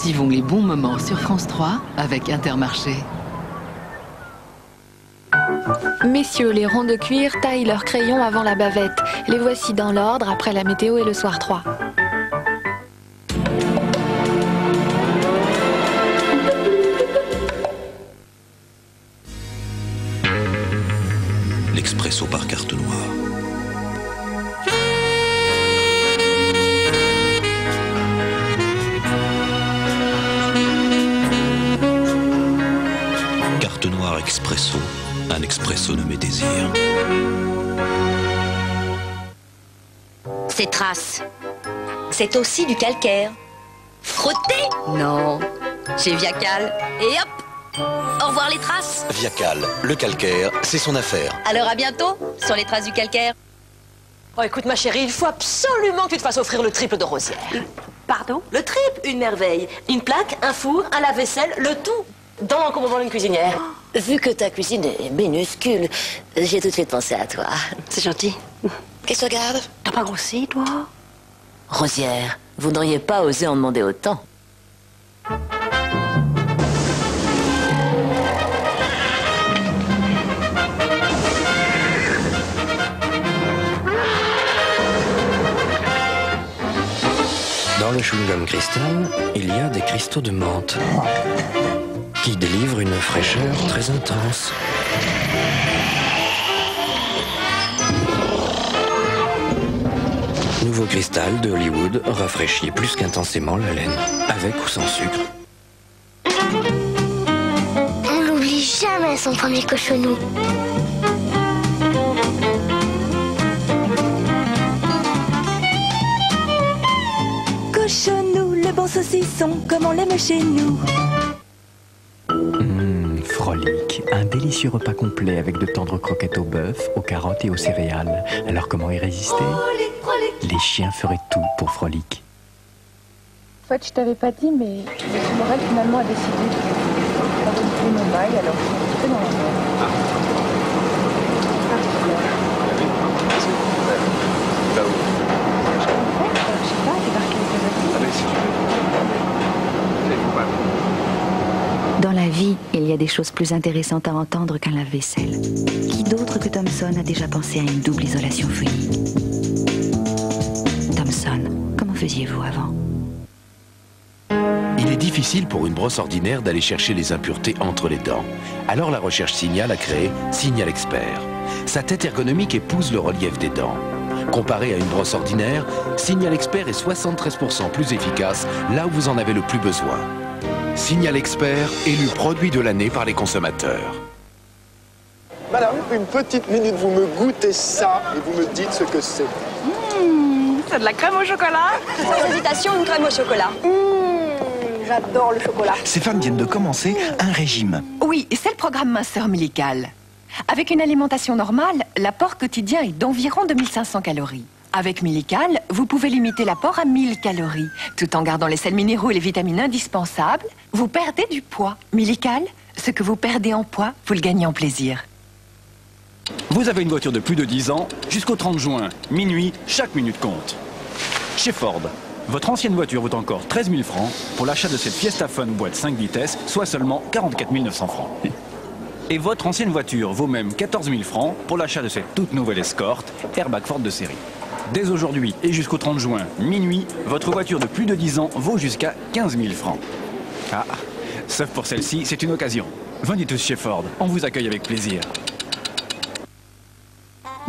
Cultivons les bons moments sur France 3 avec Intermarché. Messieurs, les ronds de cuir taillent leurs crayons avant la bavette. Les voici dans l'ordre après la météo et le soir 3. L'Expresso par carte noire. Carte noire Expresso. Un expresso nommé désir. Ces traces, c'est aussi du calcaire. Frotter? Non. Chez Viacal. Et hop! Au revoir les traces. Viacal, le calcaire, c'est son affaire. Alors à bientôt sur les traces du calcaire. Oh, écoute ma chérie, il faut absolument que tu te fasses offrir le triple de Rosière. Pardon? Le triple, une merveille. Une plaque, un four, un lave-vaisselle, le tout dans l'encombrement d'une cuisinière. Vu que ta cuisine est minuscule, j'ai tout de suite pensé à toi. C'est gentil. Qu'est-ce que tu regardes? T'as pas grossi, toi? Rosière, vous n'auriez pas osé en demander autant. Dans le chewing-gum cristal, il y a des cristaux de menthe qui délivrent une fraîcheur très intense. Nouveau cristal de Hollywood rafraîchit plus qu'intensément la laine, avec ou sans sucre. On n'oublie jamais son premier cochonou. Cochonou, le bon saucisson, comme on l'aime chez nous. Frolic, un délicieux repas complet avec de tendres croquettes au bœuf, aux carottes et aux céréales. Alors comment y résister? Frolic, Frolic. Les chiens feraient tout pour Frolic. En fait, je t'avais pas dit, mais M. Morel finalement a décidé de renouveler mon bail, alors je suis un petit peu dans la merde. Je sais pas, débarquer avec Dans la vie, il y a des choses plus intéressantes à entendre qu'un lave-vaisselle. Qui d'autre que Thomson a déjà pensé à une double isolation phonique? Thomson, comment faisiez-vous avant? Il est difficile pour une brosse ordinaire d'aller chercher les impuretés entre les dents. Alors la recherche Signal a créé Signal Expert. Sa tête ergonomique épouse le relief des dents. Comparé à une brosse ordinaire, Signal Expert est 73% plus efficace là où vous en avez le plus besoin. Signal Expert, élu produit de l'année par les consommateurs. Madame, une petite minute, vous me goûtez ça et vous me dites ce que c'est. C'est de la crème au chocolat. Sans hésitation, une crème au chocolat. J'adore le chocolat. Ces femmes viennent de commencer un régime. Oui, c'est le programme minceur Millical. Avec une alimentation normale, l'apport quotidien est d'environ 2500 calories. Avec Millical, vous pouvez limiter l'apport à 1000 calories. Tout en gardant les sels minéraux et les vitamines indispensables, vous perdez du poids. Millical, ce que vous perdez en poids, vous le gagnez en plaisir. Vous avez une voiture de plus de 10 ans, jusqu'au 30 juin, minuit, chaque minute compte. Chez Ford, votre ancienne voiture vaut encore 13 000 francs pour l'achat de cette Fiesta Fun boîte 5 vitesses, soit seulement 44 900 francs. Et votre ancienne voiture vaut même 14 000 francs pour l'achat de cette toute nouvelle Escort, airbag Ford de série. Dès aujourd'hui et jusqu'au 30 juin, minuit, votre voiture de plus de 10 ans vaut jusqu'à 15 000 francs. Ah, sauf pour celle-ci, c'est une occasion. Venez tous chez Ford, on vous accueille avec plaisir.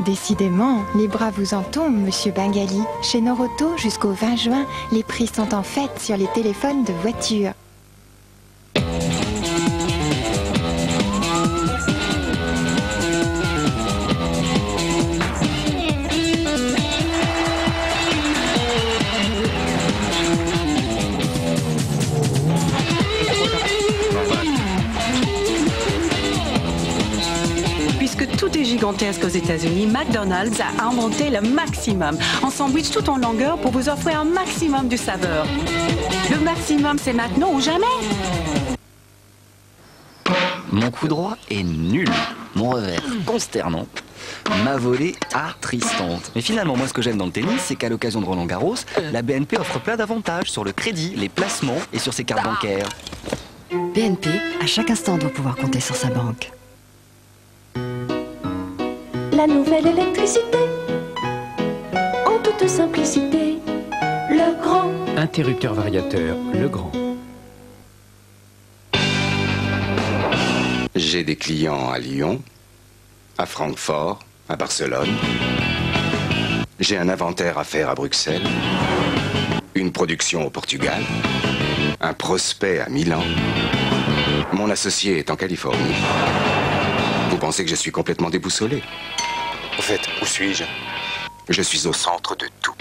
Décidément, les bras vous en tombent, monsieur Bengali. Chez Noroto, jusqu'au 20 juin, les prix sont en fête sur les téléphones de voiture. Tout est gigantesque aux États-Unis. McDonald's a inventé le maximum. En sandwich tout en longueur pour vous offrir un maximum de saveur. Le maximum, c'est maintenant ou jamais. Mon coup droit est nul. Mon revers consternant. Ma volée attristante. Mais finalement, moi, ce que j'aime dans le tennis, c'est qu'à l'occasion de Roland-Garros, la BNP offre plein d'avantages sur le crédit, les placements et sur ses cartes bancaires. BNP, à chaque instant, doit pouvoir compter sur sa banque. La nouvelle électricité, en toute simplicité, le grand. Interrupteur variateur, le grand. J'ai des clients à Lyon, à Francfort, à Barcelone. J'ai un inventaire à faire à Bruxelles, une production au Portugal, un prospect à Milan. Mon associé est en Californie. Vous pensez que je suis complètement déboussolé? Au fait, où suis-je? Je suis au centre de tout.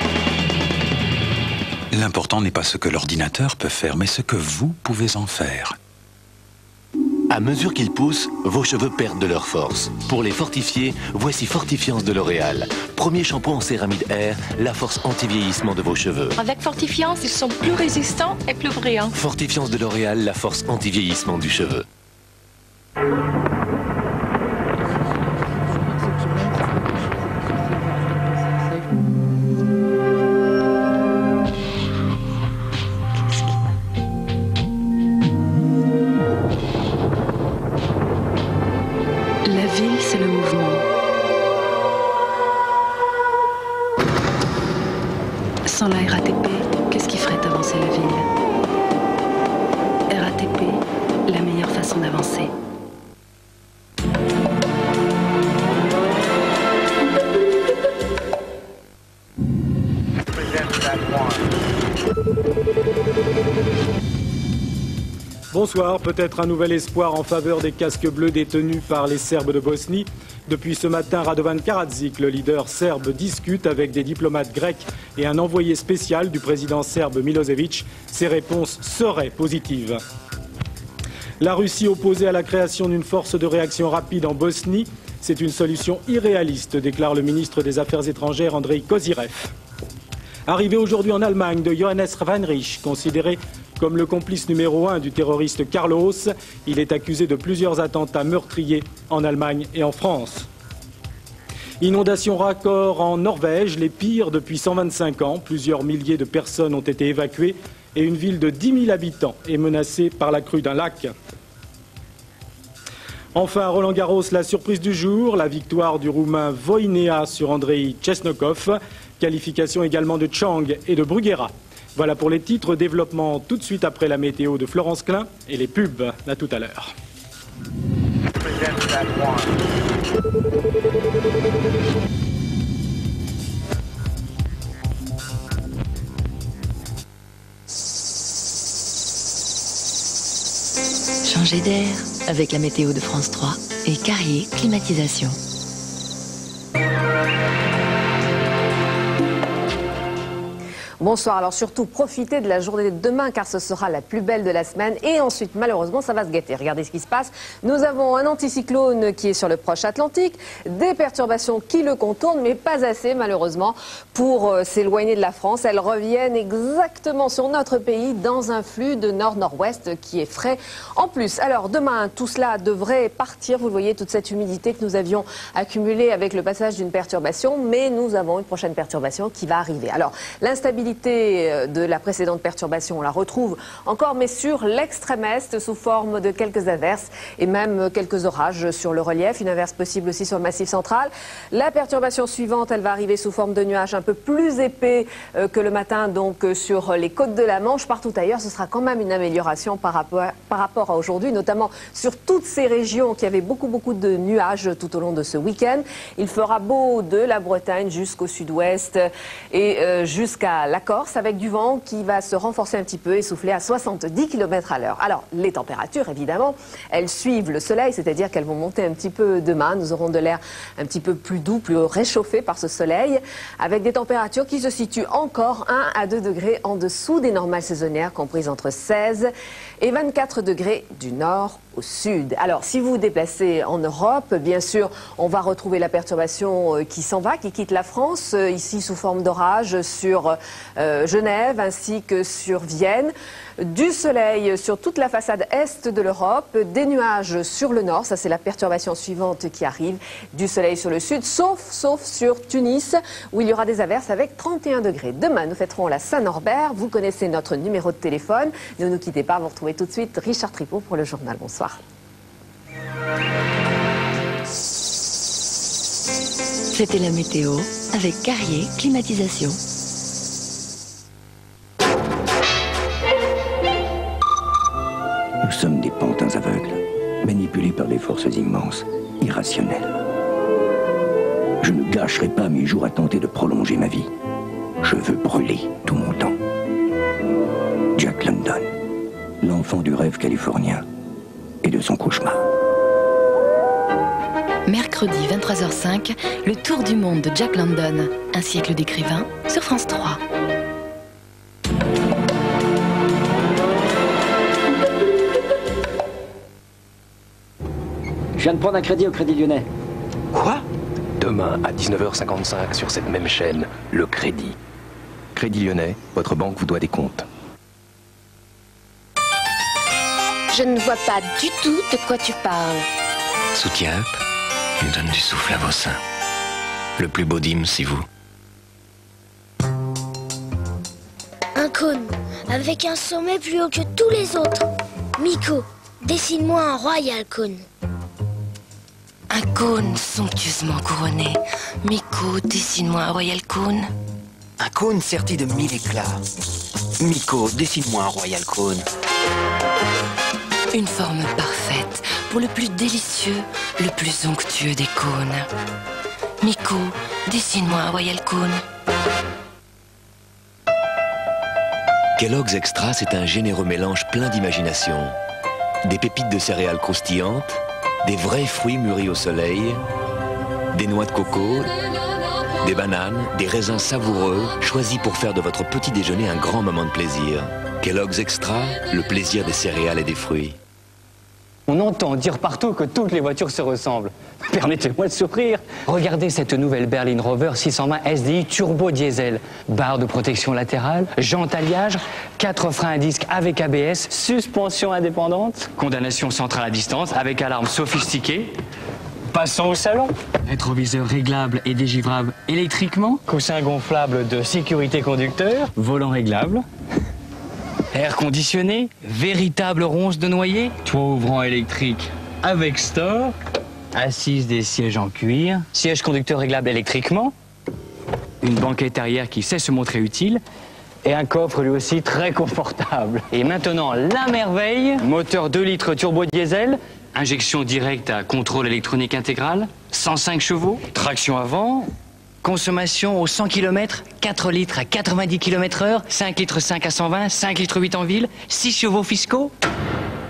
L'important n'est pas ce que l'ordinateur peut faire, mais ce que vous pouvez en faire. À mesure qu'ils poussent, vos cheveux perdent de leur force. Pour les fortifier, voici Fortifiance de L'Oréal. Premier shampoing en céramide air, la force anti-vieillissement de vos cheveux. Avec Fortifiance, ils sont plus résistants et plus brillants. Fortifiance de L'Oréal, la force anti-vieillissement du cheveu. La ville, c'est le mouvement. Sans la RATP, qu'est-ce qui ferait avancer la ville? RATP, la meilleure façon d'avancer. Bonsoir, peut-être un nouvel espoir en faveur des casques bleus détenus par les Serbes de Bosnie. Depuis ce matin, Radovan Karadzic, le leader serbe, discute avec des diplomates grecs et un envoyé spécial du président serbe Milosevic. Ses réponses seraient positives. La Russie opposée à la création d'une force de réaction rapide en Bosnie, c'est une solution irréaliste, déclare le ministre des Affaires étrangères Andrei Kozyrev. Arrivé aujourd'hui en Allemagne de Johannes Weinrich, considéré comme le complice numéro 1 du terroriste Carlos, il est accusé de plusieurs attentats meurtriers en Allemagne et en France. Inondation record en Norvège, les pires depuis 125 ans. Plusieurs milliers de personnes ont été évacuées et une ville de 10 000 habitants est menacée par la crue d'un lac. Enfin, à Roland-Garros, la surprise du jour, la victoire du Roumain Voinea sur Andrei Chesnokov. Qualification également de Chang et de Bruguera. Voilà pour les titres. Développement tout de suite après la météo de Florence Klein et les pubs. À tout à l'heure. Changer d'air avec la météo de France 3 et Carrier Climatisation. Bonsoir, alors surtout profitez de la journée de demain car ce sera la plus belle de la semaine et ensuite malheureusement ça va se gâter. Regardez ce qui se passe, nous avons un anticyclone qui est sur le proche Atlantique, des perturbations qui le contournent mais pas assez malheureusement pour s'éloigner de la France. Elles reviennent exactement sur notre pays dans un flux de nord-nord-ouest qui est frais en plus. Alors demain tout cela devrait partir, vous le voyez toute cette humidité que nous avions accumulée avec le passage d'une perturbation, mais nous avons une prochaine perturbation qui va arriver. Alors l'instabilité de la précédente perturbation, on la retrouve encore, mais sur l'extrême est, sous forme de quelques averses et même quelques orages sur le relief. Une averse possible aussi sur le massif central. La perturbation suivante, elle va arriver sous forme de nuages un peu plus épais que le matin, donc sur les côtes de la Manche. Partout ailleurs, ce sera quand même une amélioration par rapport à aujourd'hui, notamment sur toutes ces régions qui avaient beaucoup de nuages tout au long de ce week-end. Il fera beau de la Bretagne jusqu'au sud-ouest et jusqu'à la Corse, avec du vent qui va se renforcer un petit peu et souffler à 70 km à l'heure. Alors, les températures, évidemment, elles suivent le soleil, c'est-à-dire qu'elles vont monter un petit peu demain. Nous aurons de l'air un petit peu plus doux, plus réchauffé par ce soleil, avec des températures qui se situent encore 1 à 2 degrés en dessous des normales saisonnières, comprises entre 16 et 24 degrés du nord au sud. Alors, si vous vous déplacez en Europe, bien sûr, on va retrouver la perturbation qui s'en va, qui quitte la France, ici sous forme d'orage sur Genève ainsi que sur Vienne. Du soleil sur toute la façade est de l'Europe, des nuages sur le nord, ça c'est la perturbation suivante qui arrive, du soleil sur le sud, sauf sur Tunis, où il y aura des averses avec 31 degrés. Demain, nous fêterons la Saint-Norbert, vous connaissez notre numéro de téléphone, ne nous quittez pas, vous retrouvez tout de suite Richard Tripot pour le journal. Bonsoir. C'était la météo avec Carrier Climatisation. Nous sommes des pantins aveugles, manipulés par des forces immenses, irrationnelles. Je ne gâcherai pas mes jours à tenter de prolonger ma vie. Je veux brûler tout mon temps. Jack London, l'enfant du rêve californien et de son cauchemar. Mercredi 23h05, le tour du monde de Jack London, un siècle d'écrivain sur France 3. Je viens de prendre un crédit au Crédit Lyonnais. Quoi? Demain à 19h55 sur cette même chaîne, le Crédit. Crédit Lyonnais, votre banque vous doit des comptes. Je ne vois pas du tout de quoi tu parles. Soutien Up, il donne du souffle à vos seins. Le plus beau dîme, c'est vous. Un cône, avec un sommet plus haut que tous les autres. Miko, dessine-moi un royal cône. Un cône somptueusement couronné. Miko, dessine-moi un royal cône. Un cône serti de 1000 éclats. Miko, dessine-moi un royal cône. Une forme parfaite pour le plus délicieux, le plus onctueux des cônes. Miko, dessine-moi un royal cône. Kellogg's Extra, c'est un généreux mélange plein d'imagination. Des pépites de céréales croustillantes, des vrais fruits mûris au soleil, des noix de coco, des bananes, des raisins savoureux, choisis pour faire de votre petit déjeuner un grand moment de plaisir. Kellogg's Extra, le plaisir des céréales et des fruits. On entend dire partout que toutes les voitures se ressemblent. Permettez-moi de sourire. Regardez cette nouvelle Berline Rover 620 SDI turbo diesel. Barre de protection latérale, jantes alliage, 4 freins à disque avec ABS, suspension indépendante, condamnation centrale à distance avec alarme sophistiquée. Passons au salon. Rétroviseur réglable et dégivrable électriquement. Coussin gonflable de sécurité conducteur. Volant réglable. Air conditionné, véritable ronce de noyer, toit ouvrant électrique avec store, assise des sièges en cuir, siège conducteur réglable électriquement, une banquette arrière qui sait se montrer utile, et un coffre lui aussi très confortable. Et maintenant, la merveille, moteur 2 litres turbo diesel, injection directe à contrôle électronique intégral, 105 chevaux, traction avant, consommation au 100 km, 4 litres à 90 km/h, 5 litres 5 à 120, 5 litres 8 en ville, 6 chevaux fiscaux.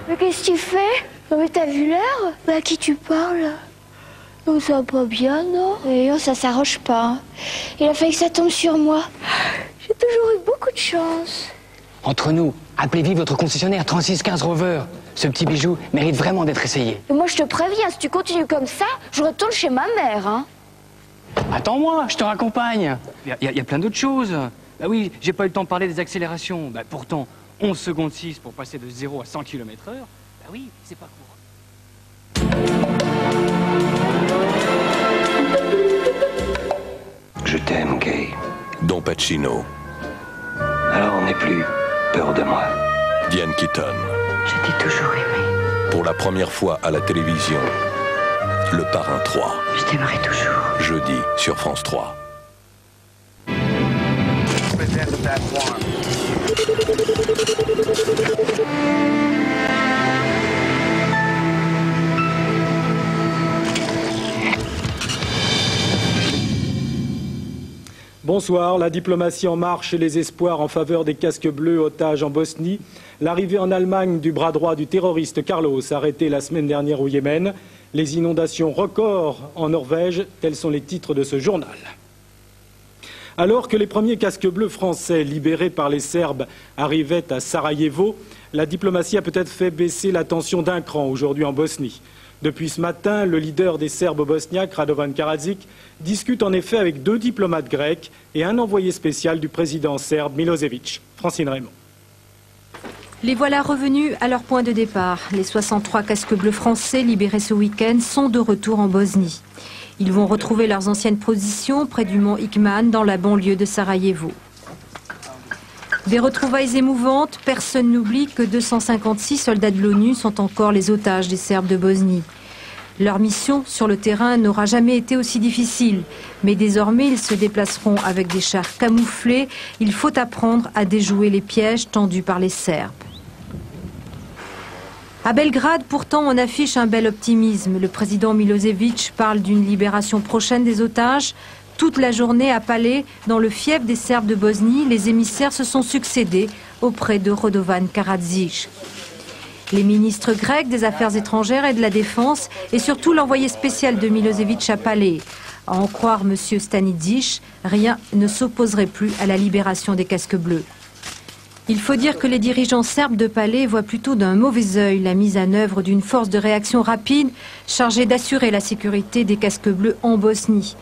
Mais qu'est-ce que tu fais? Non mais t'as vu l'heure? Mais à qui tu parles? Non, ça va pas bien, non? Et oh, ça s'arrange pas. Il a fallu que ça tombe sur moi. J'ai toujours eu beaucoup de chance. Entre nous, appelez vite votre concessionnaire 3615 Rover. Ce petit bijou mérite vraiment d'être essayé. Et moi je te préviens, si tu continues comme ça, je retourne chez ma mère, hein. Attends-moi, je te raccompagne. Il y a plein d'autres choses. Bah oui, j'ai pas eu le temps de parler des accélérations. Bah pourtant, 11 secondes 6 pour passer de 0 à 100 km/h. Bah oui, c'est pas courant. Je t'aime, Kay. Don Pacino. Alors on n'est plus peur de moi. Diane Keaton. Je t'ai toujours aimé. Pour la première fois à la télévision, Le Parrain 3. Je t'aimerai toujours. Jeudi sur France 3. Bonsoir, la diplomatie en marche et les espoirs en faveur des casques bleus otages en Bosnie. L'arrivée en Allemagne du bras droit du terroriste Carlos, arrêté la semaine dernière au Yémen. Les inondations records en Norvège, tels sont les titres de ce journal. Alors que les premiers casques bleus français libérés par les Serbes arrivaient à Sarajevo, La diplomatie a peut-être fait baisser la tension d'un cran aujourd'hui en Bosnie. Depuis ce matin, le leader des Serbes bosniaques, Radovan Karadzic, discute en effet avec 2 diplomates grecs et un envoyé spécial du président serbe Milosevic. Francine Raymond. Les voilà revenus à leur point de départ. Les 63 casques bleus français libérés ce week-end sont de retour en Bosnie. Ils vont retrouver leurs anciennes positions près du mont Ikman dans la banlieue de Sarajevo. Des retrouvailles émouvantes, personne n'oublie que 256 soldats de l'ONU sont encore les otages des Serbes de Bosnie. Leur mission sur le terrain n'aura jamais été aussi difficile, mais désormais ils se déplaceront avec des chars camouflés. Il faut apprendre à déjouer les pièges tendus par les Serbes. À Belgrade, pourtant, on affiche un bel optimisme. Le président Milosevic parle d'une libération prochaine des otages. Toute la journée à Palais, dans le fief des Serbes de Bosnie, les émissaires se sont succédés auprès de Radovan Karadzic. Les ministres grecs des Affaires étrangères et de la Défense et surtout l'envoyé spécial de Milosevic à Palais. À en croire M. Stanidzic, rien ne s'opposerait plus à la libération des casques bleus. Il faut dire que les dirigeants serbes de Palais voient plutôt d'un mauvais œil la mise en œuvre d'une force de réaction rapide chargée d'assurer la sécurité des casques bleus en Bosnie.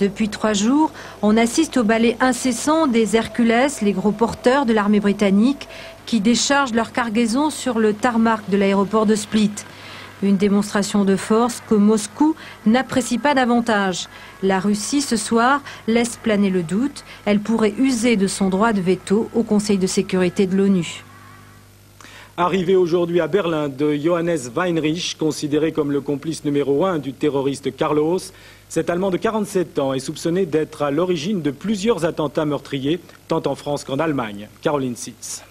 Depuis 3 jours, on assiste au balai incessant des Hercules, les gros porteurs de l'armée britannique, qui déchargent leur cargaison sur le tarmac de l'aéroport de Split. Une démonstration de force que Moscou n'apprécie pas davantage. La Russie, ce soir, laisse planer le doute. Elle pourrait user de son droit de veto au Conseil de sécurité de l'ONU. Arrivé aujourd'hui à Berlin de Johannes Weinrich, considéré comme le complice numéro 1 du terroriste Carlos, cet Allemand de 47 ans est soupçonné d'être à l'origine de plusieurs attentats meurtriers, tant en France qu'en Allemagne. Caroline Sitz.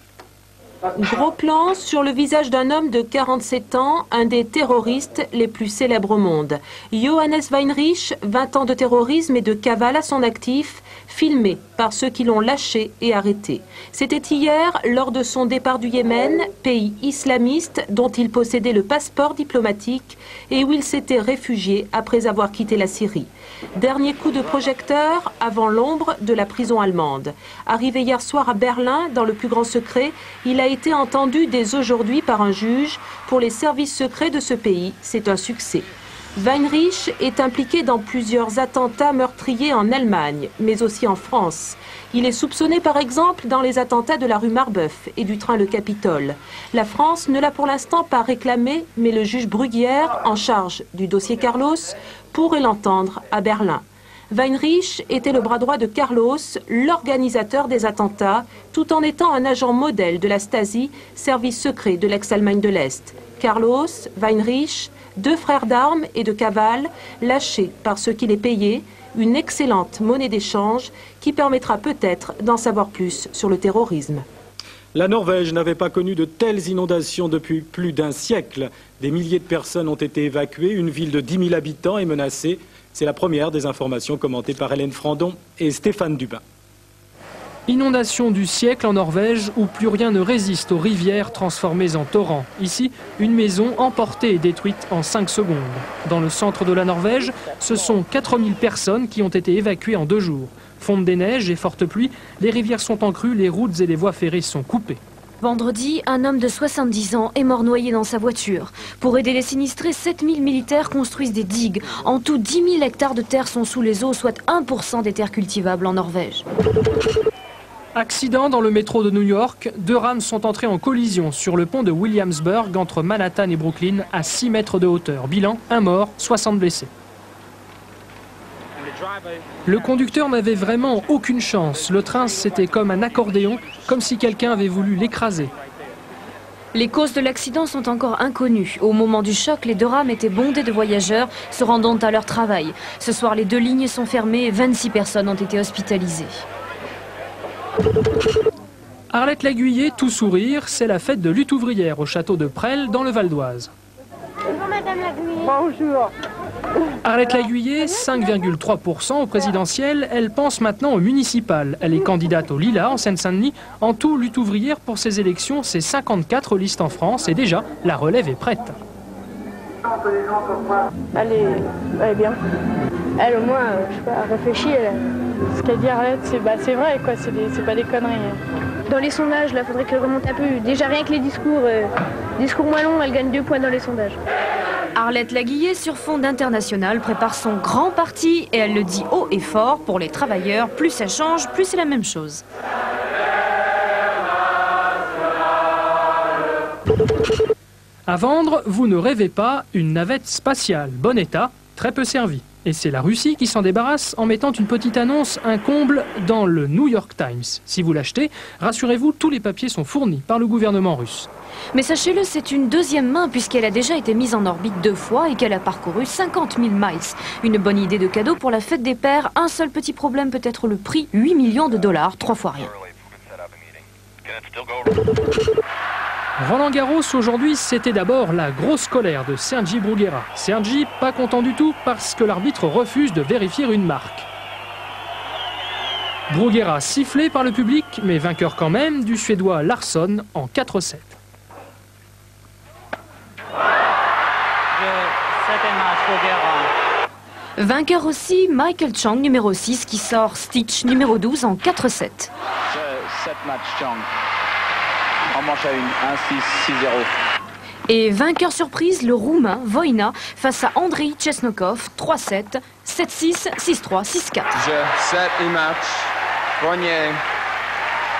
Gros plan sur le visage d'un homme de 47 ans, un des terroristes les plus célèbres au monde. Johannes Weinrich, 20 ans de terrorisme et de cavale à son actif, filmé par ceux qui l'ont lâché et arrêté. C'était hier, lors de son départ du Yémen, pays islamiste dont il possédait le passeport diplomatique et où il s'était réfugié après avoir quitté la Syrie. Dernier coup de projecteur avant l'ombre de la prison allemande. Arrivé hier soir à Berlin, dans le plus grand secret, il a été entendu dès aujourd'hui par un juge. Pour les services secrets de ce pays, c'est un succès. Weinrich est impliqué dans plusieurs attentats meurtriers en Allemagne, mais aussi en France. Il est soupçonné par exemple dans les attentats de la rue Marbeuf et du train Le Capitole. La France ne l'a pour l'instant pas réclamé, mais le juge Bruguière, en charge du dossier Carlos, pourrait l'entendre à Berlin. Weinrich était le bras droit de Carlos, l'organisateur des attentats, tout en étant un agent modèle de la Stasi, service secret de l'ex-Allemagne de l'Est. Carlos, Weinrich, 2 frères d'armes et de cavale, lâchés par ceux qui les payaient, une excellente monnaie d'échange qui permettra peut-être d'en savoir plus sur le terrorisme. La Norvège n'avait pas connu de telles inondations depuis plus d'1 siècle. Des milliers de personnes ont été évacuées, une ville de 10 000 habitants est menacée. C'est la première des informations commentées par Hélène Frandon et Stéphane Dubin. Inondation du siècle en Norvège où plus rien ne résiste aux rivières transformées en torrents. Ici, une maison emportée et détruite en 5 secondes. Dans le centre de la Norvège, ce sont 4000 personnes qui ont été évacuées en 2 jours. Fonte des neiges et fortes pluies, les rivières sont en crue, les routes et les voies ferrées sont coupées. Vendredi, un homme de 70 ans est mort noyé dans sa voiture. Pour aider les sinistrés, 7000 militaires construisent des digues. En tout, 10 000 hectares de terre sont sous les eaux, soit 1% des terres cultivables en Norvège. Accident dans le métro de New York. 2 rames sont entrées en collision sur le pont de Williamsburg entre Manhattan et Brooklyn à 6 mètres de hauteur. Bilan, 1 mort, 60 blessés. Le conducteur n'avait vraiment aucune chance. Le train, c'était comme un accordéon, comme si quelqu'un avait voulu l'écraser. Les causes de l'accident sont encore inconnues. Au moment du choc, les 2 rames étaient bondées de voyageurs se rendant à leur travail. Ce soir, les 2 lignes sont fermées et 26 personnes ont été hospitalisées. Arlette Laguiller, tout sourire, c'est la fête de lutte ouvrière au château de Presles dans le Val d'Oise. Bonjour Madame Laguiller. Bonjour. Arlette Laguiller, 5,3% au présidentiel, elle pense maintenant au municipal. Elle est candidate au Lilas en Seine-Saint-Denis. En tout, lutte ouvrière pour ces élections, c'est 54 listes en France et déjà, la relève est prête. Elle est bien. Elle, au moins, je sais pas, réfléchit. Ce qu'elle dit Arlette, c'est vrai, quoi. C'est pas des conneries. Dans les sondages, là, faudrait qu'elle remonte un peu. Déjà, rien que les discours moins longs, elle gagne 2 points dans les sondages. Arlette Laguillet, sur fond d'International, prépare son grand parti et elle le dit haut et fort, pour les travailleurs, plus ça change, plus c'est la même chose. À vendre, vous ne rêvez pas, une navette spatiale, bon état, très peu servie. Et c'est la Russie qui s'en débarrasse en mettant une petite annonce, un comble, dans le New York Times. Si vous l'achetez, rassurez-vous, tous les papiers sont fournis par le gouvernement russe. Mais sachez-le, c'est une deuxième main puisqu'elle a déjà été mise en orbite 2 fois et qu'elle a parcouru 50 000 miles. Une bonne idée de cadeau pour la fête des pères. Un seul petit problème, peut-être le prix, 8 millions de dollars, 3 fois rien. Roland Garros aujourd'hui, c'était d'abord la grosse colère de Sergi Bruguera. Sergi, pas content du tout parce que l'arbitre refuse de vérifier une marque. Bruguera sifflé par le public, mais vainqueur quand même du Suédois Larsson en 4-7. Vainqueur aussi, Michael Chang, numéro 6, qui sort Stitch, numéro 12, en 4-7. 7 matchs Chang. En manche à 1, 1-6, 6-0. Et vainqueur surprise, le Roumain Voina face à Andrei Chesnokov, 3-7, 7-6, 6-3, 6-4.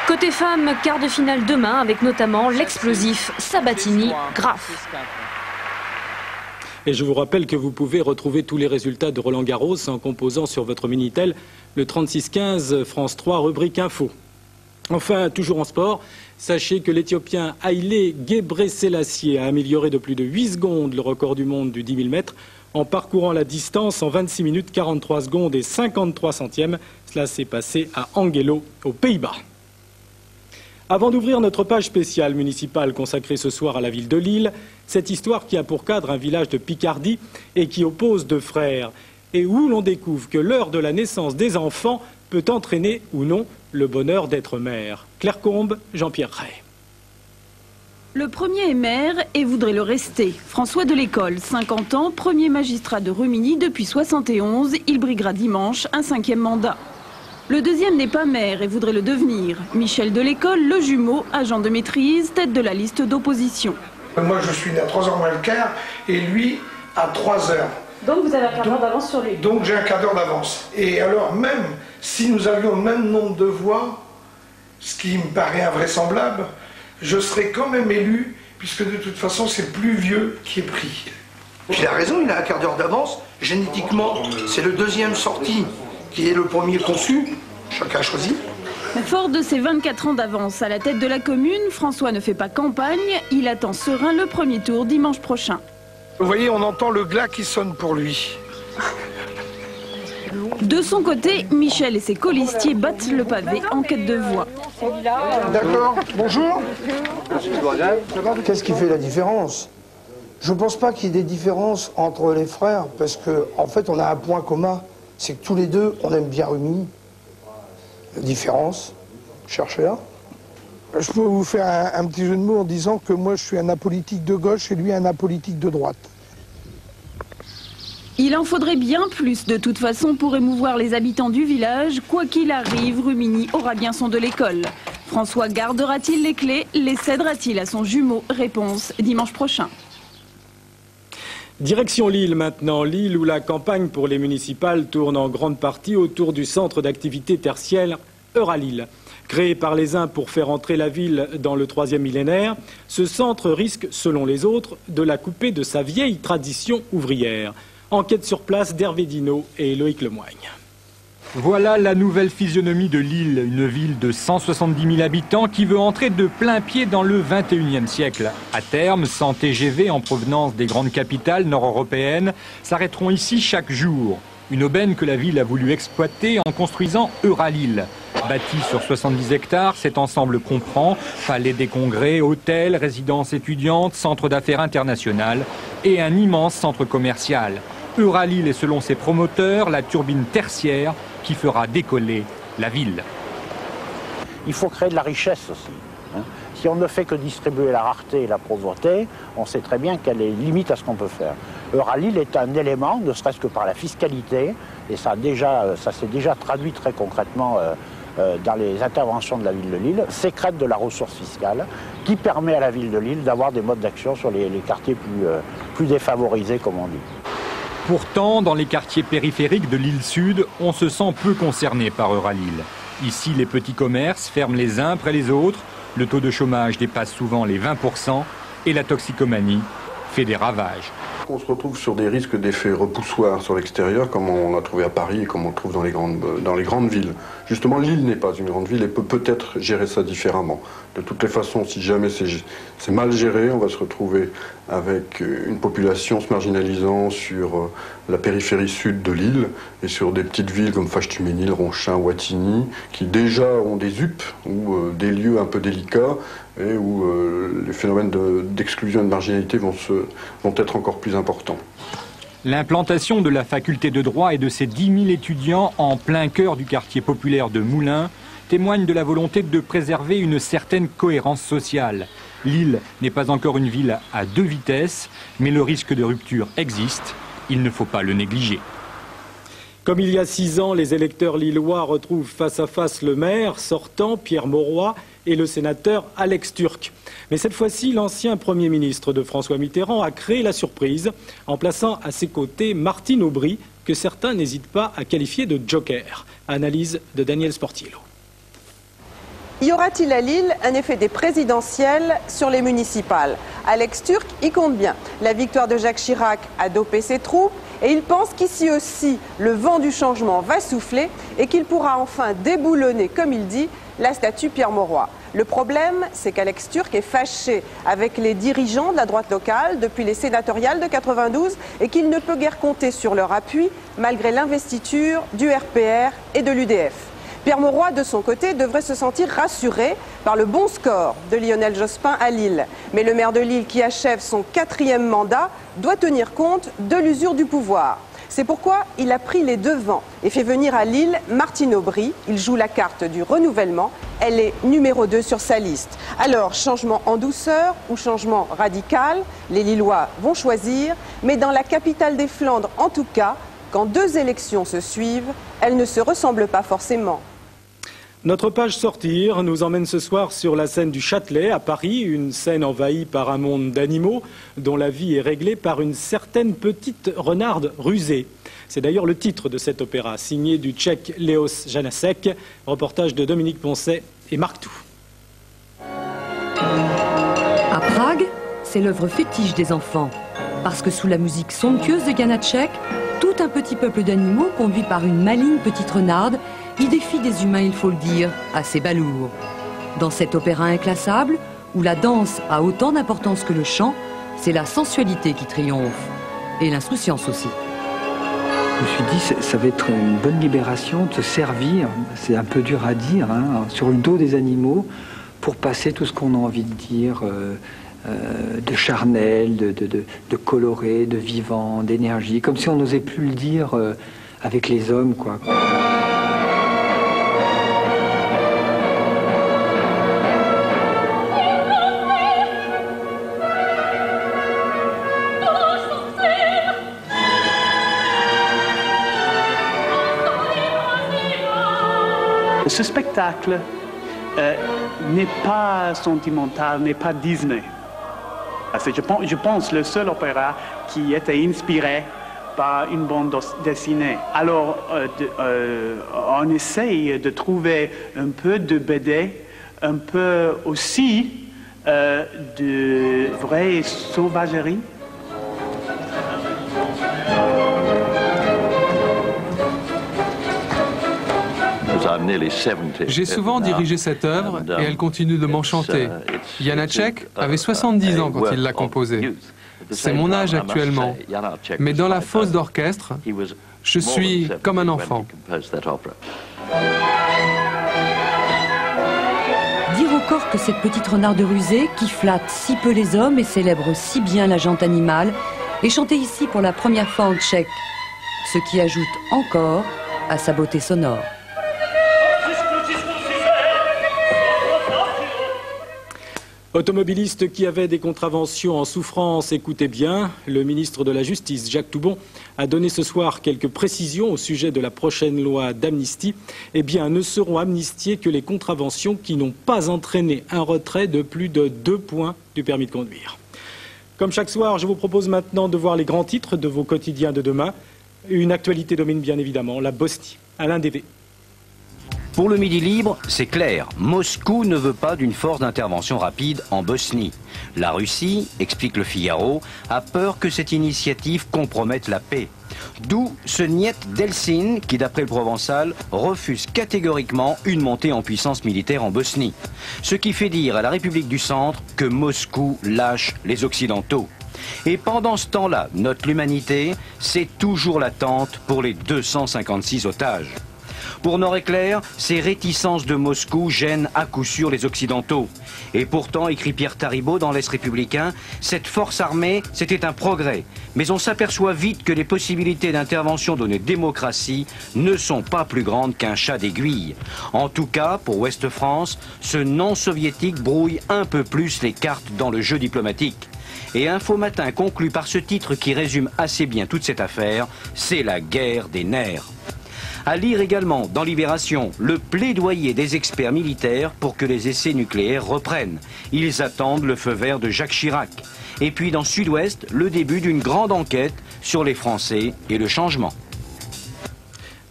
Côté femmes, quart de finale demain avec notamment l'explosif Sabatini Graf. Et je vous rappelle que vous pouvez retrouver tous les résultats de Roland Garros en composant sur votre Minitel le 3615 France 3 rubrique info. Enfin, toujours en sport, sachez que l'Éthiopien Haïlé Gebrselassie a amélioré de plus de 8 secondes le record du monde du 10 000 mètres en parcourant la distance en 26 minutes 43 secondes et 53 centièmes. Cela s'est passé à Angelo, aux Pays-Bas. Avant d'ouvrir notre page spéciale municipale consacrée ce soir à la ville de Lille, cette histoire qui a pour cadre un village de Picardie et qui oppose 2 frères, et où l'on découvre que l'heure de la naissance des enfants peut entraîner ou non le bonheur d'être mère. Claire Combe, Jean-Pierre Ray. Le premier est maire et voudrait le rester. François Delécolle, 50 ans, premier magistrat de Rumilly depuis 71. Il briguera dimanche un 5e mandat. Le deuxième n'est pas maire et voudrait le devenir. Michel Delécolle, le jumeau, agent de maîtrise, tête de la liste d'opposition. Moi, je suis né à 3h moins le quart et lui à 3h. Donc vous avez un quart d'heure d'avance sur lui. Donc j'ai un quart d'heure d'avance. Et alors même si nous avions le même nombre de voix, ce qui me paraît invraisemblable, je serais quand même élu, puisque de toute façon c'est le plus vieux qui est pris. Il a raison, il a un quart d'heure d'avance. Génétiquement, c'est le deuxième sorti qui est le premier conçu. Chacun a choisi. Fort de ses 24 ans d'avance à la tête de la commune, François ne fait pas campagne. Il attend serein le premier tour dimanche prochain. Vous voyez, on entend le glas qui sonne pour lui. De son côté, Michel et ses colistiers battent le pavé en quête de voix. D'accord, bonjour. Qu'est-ce qui fait la différence? Je ne pense pas qu'il y ait des différences entre les frères, parce qu'en fait, on a un point commun, c'est que tous les deux, on aime bien Rumilly. La différence, cherchez-la. Je peux vous faire un petit jeu de mots en disant que moi, je suis un apolitique de gauche et lui un apolitique de droite. Il en faudrait bien plus de toute façon pour émouvoir les habitants du village. Quoi qu'il arrive, Rumilly aura bien son Delécolle. François gardera-t-il les clés? Les cédera-t-il à son jumeau? Réponse dimanche prochain. Direction Lille maintenant, Lille où la campagne pour les municipales tourne en grande partie autour du centre d'activité tertiaire Euralille. Créé par les uns pour faire entrer la ville dans le 3e millénaire, ce centre risque, selon les autres, de la couper de sa vieille tradition ouvrière. Enquête sur place d'Hervé Dino et Loïc Lemoigne. Voilà la nouvelle physionomie de Lille, une ville de 170 000 habitants qui veut entrer de plein pied dans le 21e siècle. À terme, 100 TGV en provenance des grandes capitales nord-européennes s'arrêteront ici chaque jour. Une aubaine que la ville a voulu exploiter en construisant Euralille. Bâti sur 70 hectares, cet ensemble comprend palais des congrès, hôtels, résidences étudiantes, centre d'affaires international et un immense centre commercial. Euralille est selon ses promoteurs la turbine tertiaire qui fera décoller la ville. Il faut créer de la richesse aussi. Si on ne fait que distribuer la rareté et la pauvreté, on sait très bien qu'elle est limite à ce qu'on peut faire. Euralille est un élément, ne serait-ce que par la fiscalité, et ça s'est déjà traduit très concrètement dans les interventions de la ville de Lille, sécrète de la ressource fiscale qui permet à la ville de Lille d'avoir des modes d'action sur les quartiers plus défavorisés, comme on dit. Pourtant, dans les quartiers périphériques de l'île Sud, on se sent peu concerné par Euralil. Ici, les petits commerces ferment les uns après les autres, le taux de chômage dépasse souvent les 20% et la toxicomanie fait des ravages. On se retrouve sur des risques d'effets repoussoirs sur l'extérieur, comme on l'a trouvé à Paris et comme on le trouve dans les grandes villes. Justement, Lille n'est pas une grande ville et peut peut-être gérer ça différemment. De toutes les façons, si jamais c'est mal géré, on va se retrouver avec une population se marginalisant sur la périphérie sud de Lille et sur des petites villes comme Fâche-Tuménil, Ronchin, Wattignies, qui déjà ont des UP ou des lieux un peu délicats et où les phénomènes d'exclusion et de marginalité vont être encore plus importants. L'implantation de la faculté de droit et de ses 10 000 étudiants en plein cœur du quartier populaire de Moulins témoigne de la volonté de préserver une certaine cohérence sociale. Lille n'est pas encore une ville à 2 vitesses, mais le risque de rupture existe, il ne faut pas le négliger. Comme il y a 6 ans, les électeurs lillois retrouvent face à face le maire sortant, Pierre Mauroy, et le sénateur Alex Türk. Mais cette fois-ci, l'ancien Premier ministre de François Mitterrand a créé la surprise en plaçant à ses côtés Martine Aubry, que certains n'hésitent pas à qualifier de joker. Analyse de Daniel Sportiello. Y aura-t-il à Lille un effet des présidentielles sur les municipales? Alex Türk y compte bien. La victoire de Jacques Chirac a dopé ses troupes et il pense qu'ici aussi, le vent du changement va souffler et qu'il pourra enfin déboulonner, comme il dit, la statue Pierre Mauroy. Le problème, c'est qu'Alex Türk est fâché avec les dirigeants de la droite locale depuis les sénatoriales de 92 et qu'il ne peut guère compter sur leur appui malgré l'investiture du RPR et de l'UDF. Pierre Mauroy, de son côté, devrait se sentir rassuré par le bon score de Lionel Jospin à Lille. Mais le maire de Lille, qui achève son 4e mandat, doit tenir compte de l'usure du pouvoir. C'est pourquoi il a pris les devants et fait venir à Lille Martine Aubry. Il joue la carte du renouvellement. Elle est numéro 2 sur sa liste. Alors, changement en douceur ou changement radical, les Lillois vont choisir. Mais dans la capitale des Flandres, en tout cas, quand 2 élections se suivent, elles ne se ressemblent pas forcément. Notre page Sortir nous emmène ce soir sur la scène du Châtelet à Paris, une scène envahie par un monde d'animaux dont la vie est réglée par une certaine petite renarde rusée. C'est d'ailleurs le titre de cet opéra, signé du Tchèque Leos Janacek, reportage de Dominique Poncet et Marc Tout. À Prague, c'est l'œuvre fétiche des enfants, parce que sous la musique somptueuse de Janacek, tout un petit peuple d'animaux conduit par une maligne petite renarde y défie des humains, il faut le dire, assez balourds. Dans cet opéra inclassable, où la danse a autant d'importance que le chant, c'est la sensualité qui triomphe, et l'insouciance aussi. Je me suis dit, ça va être une bonne libération de se servir, c'est un peu dur à dire, hein, sur le dos des animaux, pour passer tout ce qu'on a envie de dire, de charnel, de coloré, de vivant, d'énergie, comme si on n'osait plus le dire avec les hommes, quoi. Ce spectacle n'est pas sentimental, n'est pas Disney. Je pense le seul opéra qui était inspiré par une bande dessinée. Alors, on essaye de trouver un peu de BD, un peu aussi de vraie sauvagerie. J'ai souvent dirigé cette œuvre et elle continue de m'enchanter. Janacek avait 70 ans quand il l'a composée. C'est mon âge actuellement. Mais dans la fosse d'orchestre, je suis comme un enfant. Dire encore que cette petite renarde rusée, qui flatte si peu les hommes et célèbre si bien la jante animale, est chantée ici pour la première fois en tchèque, ce qui ajoute encore à sa beauté sonore. Automobilistes qui avaient des contraventions en souffrance, écoutez bien, le ministre de la Justice, Jacques Toubon, a donné ce soir quelques précisions au sujet de la prochaine loi d'amnistie. Eh bien, ne seront amnistiées que les contraventions qui n'ont pas entraîné un retrait de plus de 2 points du permis de conduire. Comme chaque soir, je vous propose maintenant de voir les grands titres de vos quotidiens de demain. Une actualité domine bien évidemment, la Bosnie. Alain Dévé. Pour le Midi Libre, c'est clair, Moscou ne veut pas d'une force d'intervention rapide en Bosnie. La Russie, explique le Figaro, a peur que cette initiative compromette la paix. D'où ce niet d'Eltsine qui, d'après le Provençal, refuse catégoriquement une montée en puissance militaire en Bosnie. Ce qui fait dire à la République du Centre que Moscou lâche les Occidentaux. Et pendant ce temps-là, note l'Humanité, c'est toujours l'attente pour les 256 otages. Pour Nord-Éclair, ces réticences de Moscou gênent à coup sûr les Occidentaux. Et pourtant, écrit Pierre Taribaud dans l'Est républicain, cette force armée, c'était un progrès. Mais on s'aperçoit vite que les possibilités d'intervention de nos démocraties ne sont pas plus grandes qu'un chat d'aiguille. En tout cas, pour Ouest France, ce non-soviétique brouille un peu plus les cartes dans le jeu diplomatique. Et Info Matin conclut par ce titre qui résume assez bien toute cette affaire, c'est la guerre des nerfs. À lire également dans Libération le plaidoyer des experts militaires pour que les essais nucléaires reprennent. Ils attendent le feu vert de Jacques Chirac. Et puis dans Sud-Ouest, le début d'une grande enquête sur les Français et le changement.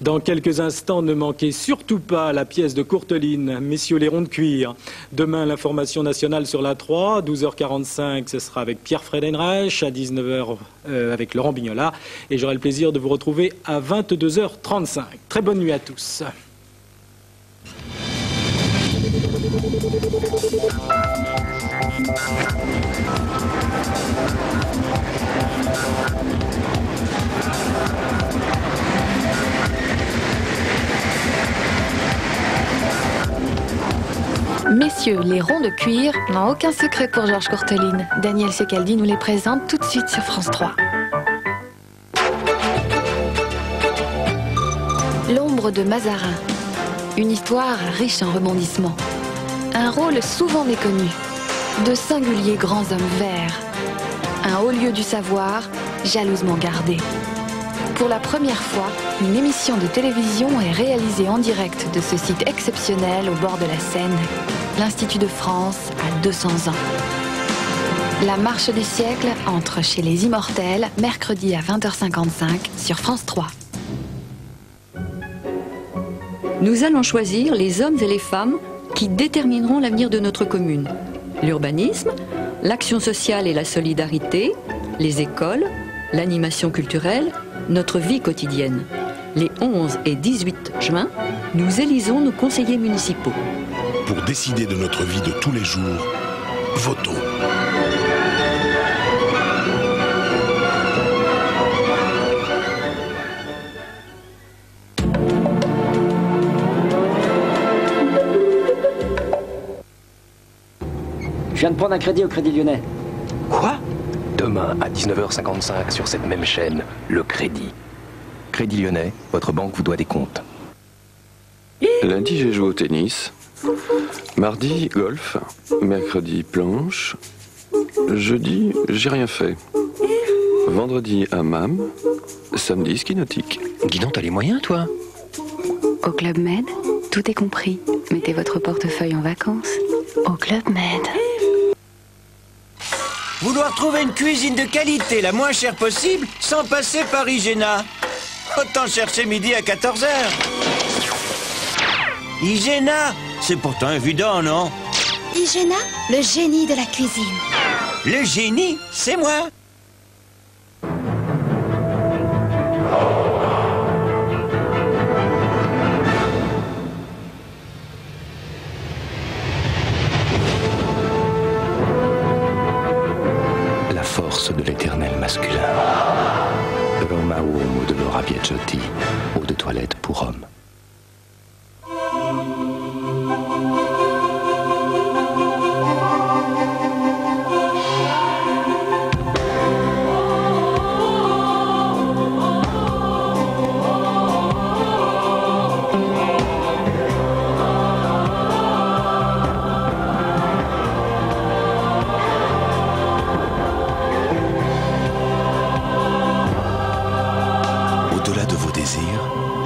Dans quelques instants, ne manquez surtout pas la pièce de Courteline, Messieurs les ronds de cuir. Demain, l'information nationale sur la 3, 12h45, ce sera avec Pierre Friedenreich, à 19h avec Laurent Bignola. Et j'aurai le plaisir de vous retrouver à 22h35. Très bonne nuit à tous. Messieurs, les ronds de cuir n'ont aucun secret pour Georges Courteline. Daniel Secaldi nous les présente tout de suite sur France 3. L'ombre de Mazarin. Une histoire riche en rebondissements. Un rôle souvent méconnu. De singuliers grands hommes verts. Un haut lieu du savoir, jalousement gardé. Pour la première fois, une émission de télévision est réalisée en direct de ce site exceptionnel au bord de la Seine. L'Institut de France a 200 ans. La marche des siècles entre chez les Immortels, mercredi à 20h55 sur France 3. Nous allons choisir les hommes et les femmes qui détermineront l'avenir de notre commune. L'urbanisme, l'action sociale et la solidarité, les écoles, l'animation culturelle, notre vie quotidienne. Les 11 et 18 juin, nous élisons nos conseillers municipaux. Pour décider de notre vie de tous les jours, votons. Je viens de prendre un crédit au Crédit Lyonnais. Quoi? Demain à 19h55 sur cette même chaîne, le Crédit. Crédit Lyonnais, votre banque vous doit des comptes. Lundi, j'ai joué au tennis. Mardi, golf. Mercredi, planche. Jeudi, j'ai rien fait. Vendredi, hammam. Samedi, ski nautique. Dis donc, t'as les moyens, toi? Au Club Med, tout est compris. Mettez votre portefeuille en vacances. Au Club Med. Vouloir trouver une cuisine de qualité la moins chère possible sans passer par Igena. Autant chercher midi à 14h. Igena, c'est pourtant évident, non? Igena, le génie de la cuisine. Le génie, c'est moi. La force de l'éternel masculin. Roma uomo de Laura Biagiotti, eau de toilette pour hommes.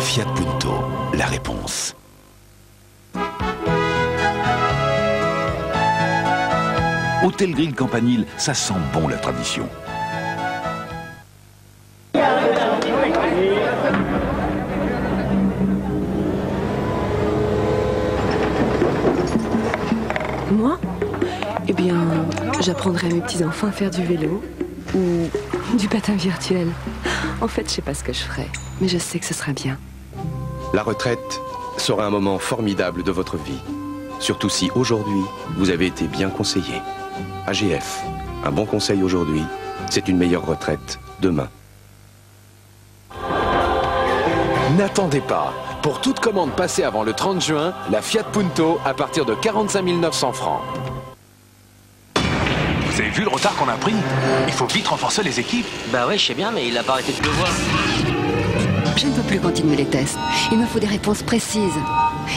Fiat Punto, la réponse. Hôtel Grill Campanile, ça sent bon la tradition. Moi? Eh bien, j'apprendrai à mes petits-enfants à faire du vélo ou du patin virtuel. En fait, je sais pas ce que je ferai, mais je sais que ce sera bien. La retraite sera un moment formidable de votre vie. Surtout si aujourd'hui, vous avez été bien conseillé. AGF, un bon conseil aujourd'hui, c'est une meilleure retraite demain. N'attendez pas. Pour toute commande passée avant le 30 juin, la Fiat Punto à partir de 45 900 francs. Vous avez vu le retard qu'on a pris? Il faut vite renforcer les équipes. Bah ouais, je sais bien, mais il a pas arrêté de pleuvoir. Je ne peux plus continuer les tests. Il me faut des réponses précises.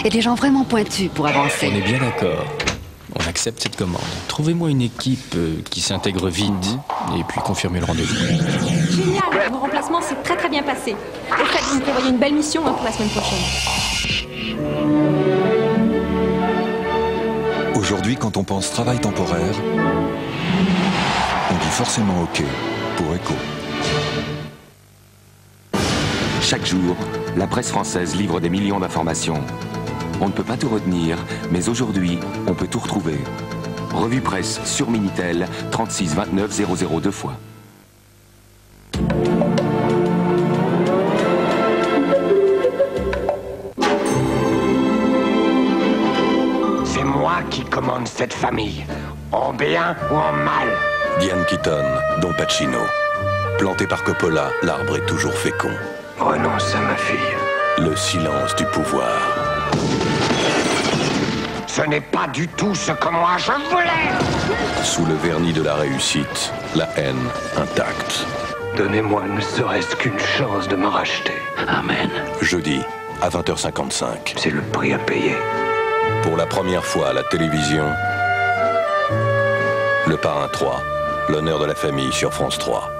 Et des gens vraiment pointus pour avancer. On est bien d'accord. On accepte cette commande. Trouvez-moi une équipe qui s'intègre vite et puis confirmez le rendez-vous. Génial, mon remplacement s'est très bien passé. Au fait, vous me prévoyez une belle mission pour la semaine prochaine. Aujourd'hui, quand on pense travail temporaire, on dit forcément OK pour ECO. Chaque jour, la presse française livre des millions d'informations. On ne peut pas tout retenir, mais aujourd'hui, on peut tout retrouver. Revue presse sur Minitel, 36 29 00 2 fois. C'est moi qui commande cette famille, en bien ou en mal. Diane Keaton, Don Pacino. Planté par Coppola, l'arbre est toujours fécond. Renonce à ma fille. Le silence du pouvoir. Ce n'est pas du tout ce que moi je voulais. Sous le vernis de la réussite, la haine intacte. Donnez-moi ne serait-ce qu'une chance de me racheter. Amen. Jeudi, à 20h55. C'est le prix à payer. Pour la première fois à la télévision, Le Parrain 3, l'honneur de la famille sur France 3.